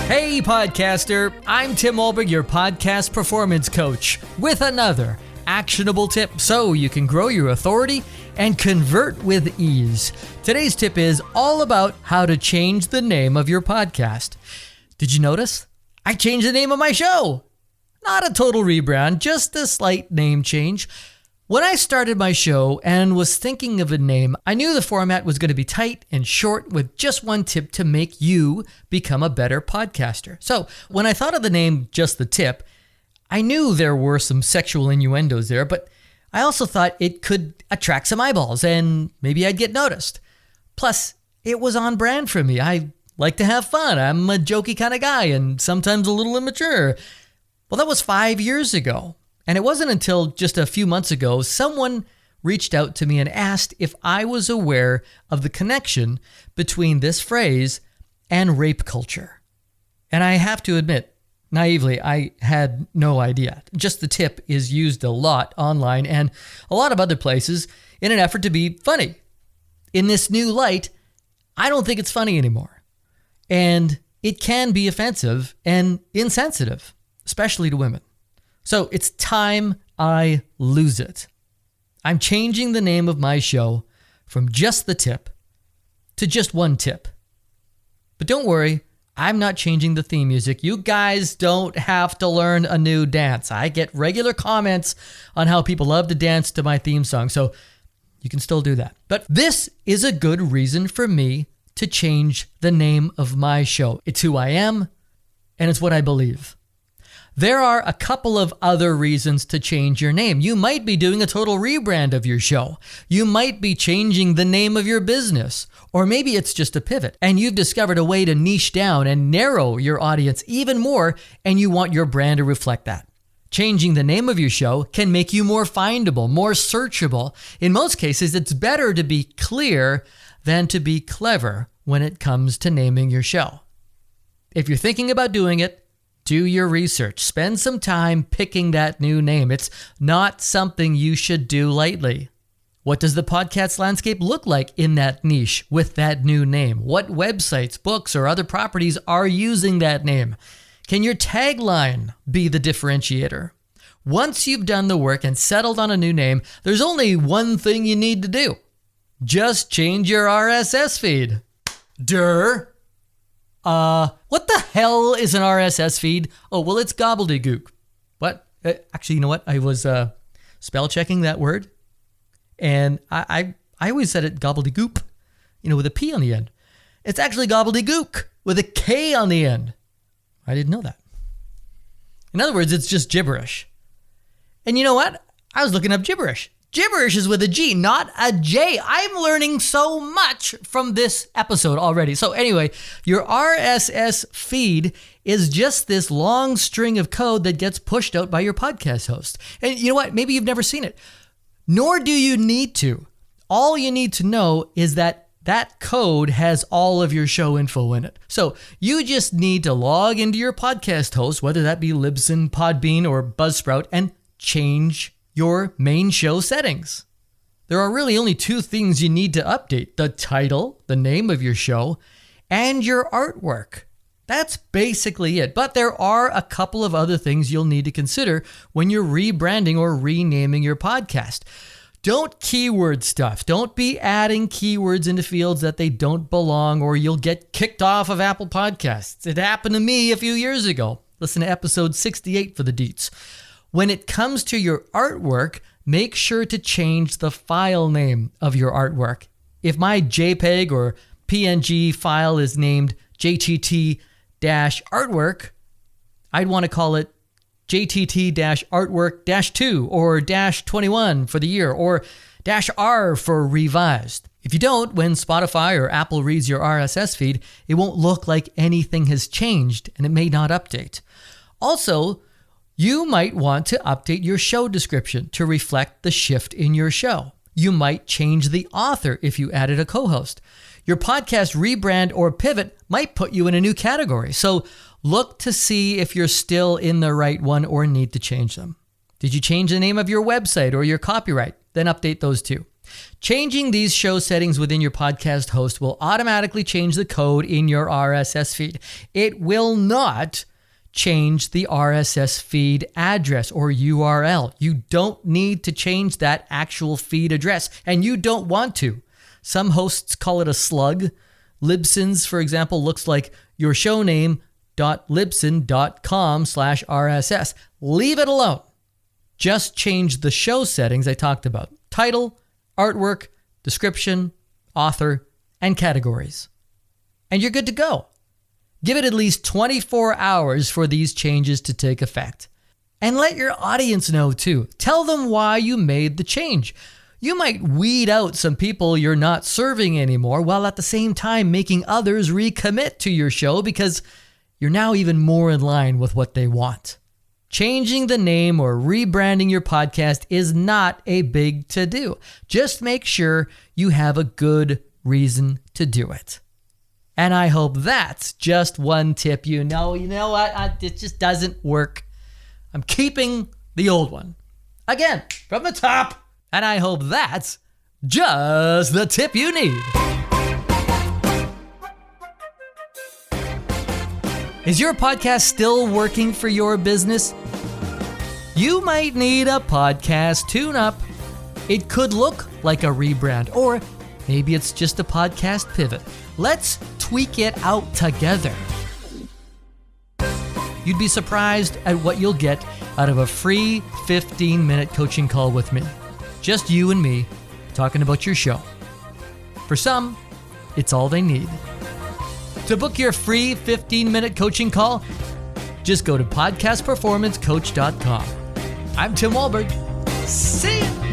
Hey podcaster, I'm Tim Olberg, your podcast performance coach, with another actionable tip so you can grow your authority and convert with ease. Today's tip is all about how to change the name of your podcast. Did you notice? I changed the name of my show. Not a total rebrand, just a slight name change. When I started my show and was thinking of a name, I knew the format was going to be tight and short with just one tip to make you become a better podcaster. So when I thought of the name Just the Tip, I knew there were some sexual innuendos there, but I also thought it could attract some eyeballs and maybe I'd get noticed. Plus, it was on brand for me. I like to have fun. I'm a jokey kind of guy and sometimes a little immature. Well, that was 5 years ago. And it wasn't until just a few months ago, someone reached out to me and asked if I was aware of the connection between this phrase and rape culture. And I have to admit, naively, I had no idea. Just the Tip is used a lot online and a lot of other places in an effort to be funny. In this new light, I don't think it's funny anymore. And it can be offensive and insensitive, especially to women. So it's time I lose it. I'm changing the name of my show from Just the Tip to Just One Tip. But don't worry, I'm not changing the theme music. You guys don't have to learn a new dance. I get regular comments on how people love to dance to my theme song, so you can still do that. But this is a good reason for me to change the name of my show. It's who I am, and it's what I believe. There are a couple of other reasons to change your name. You might be doing a total rebrand of your show. You might be changing the name of your business. Or maybe it's just a pivot and you've discovered a way to niche down and narrow your audience even more and you want your brand to reflect that. Changing the name of your show can make you more findable, more searchable. In most cases, it's better to be clear than to be clever when it comes to naming your show. If you're thinking about doing it, do your research. Spend some time picking that new name. It's not something you should do lightly. What does the podcast landscape look like in that niche with that new name? What websites, books, or other properties are using that name? Can your tagline be the differentiator? Once you've done the work and settled on a new name, there's only one thing you need to do. Just change your RSS feed. What the hell is an RSS feed? Oh, well, it's gobbledygook. What? Actually, you know what? I was spell checking that word, and I always said it gobbledygook, with a P on the end. It's actually gobbledygook with a K on the end. I didn't know that. In other words, it's just gibberish. And you know what? I was looking up gibberish. Gibberish is with a G, not a J. I'm learning so much from this episode already. So anyway, your RSS feed is just this long string of code that gets pushed out by your podcast host. And you know what? Maybe you've never seen it. Nor do you need to. All you need to know is that that code has all of your show info in it. So you just need to log into your podcast host, whether that be Libsyn, Podbean, or Buzzsprout, and change your main show settings. There are really only two things you need to update: the title, the name of your show, and your artwork. That's basically it. But there are a couple of other things you'll need to consider when you're rebranding or renaming your podcast. Don't keyword stuff. Don't be adding keywords into fields that they don't belong, or you'll get kicked off of Apple Podcasts. It happened to me a few years ago. Listen to episode 68 for the deets. When it comes to your artwork, make sure to change the file name of your artwork. If my JPEG or PNG file is named JTT-artwork, I'd want to call it JTT-artwork-2 or -21 for the year, or -R for revised. If you don't, when Spotify or Apple reads your RSS feed, it won't look like anything has changed and it may not update. Also, you might want to update your show description to reflect the shift in your show. You might change the author if you added a co-host. Your podcast rebrand or pivot might put you in a new category, so look to see if you're still in the right one or need to change them. Did you change the name of your website or your copyright? Then update those too. Changing these show settings within your podcast host will automatically change the code in your RSS feed. It will not change the RSS feed address or URL. You don't need to change that actual feed address, and you don't want to. Some hosts call it a slug. Libsyn's, for example, looks like your show name .libsyn.com/RSS. Leave it alone. Just change the show settings I talked about. Title, artwork, description, author, and categories. And you're good to go. Give it at least 24 hours for these changes to take effect. And let your audience know too. Tell them why you made the change. You might weed out some people you're not serving anymore, while at the same time making others recommit to your show because you're now even more in line with what they want. Changing the name or rebranding your podcast is not a big to-do. Just make sure you have a good reason to do it. And I hope that's just one tip you know what? It just doesn't work. I'm keeping the old one. Again, from the top. And I hope that's just the tip you need. Is your podcast still working for your business? You might need a podcast tune-up. It could look like a rebrand, or maybe it's just a podcast pivot. Let's tweak it out together. You'd be surprised at what you'll get out of a free 15-minute coaching call with me. Just you and me talking about your show. For some, it's all they need. To book your free 15-minute coaching call, just go to podcastperformancecoach.com. I'm Tim Wahlberg. See ya!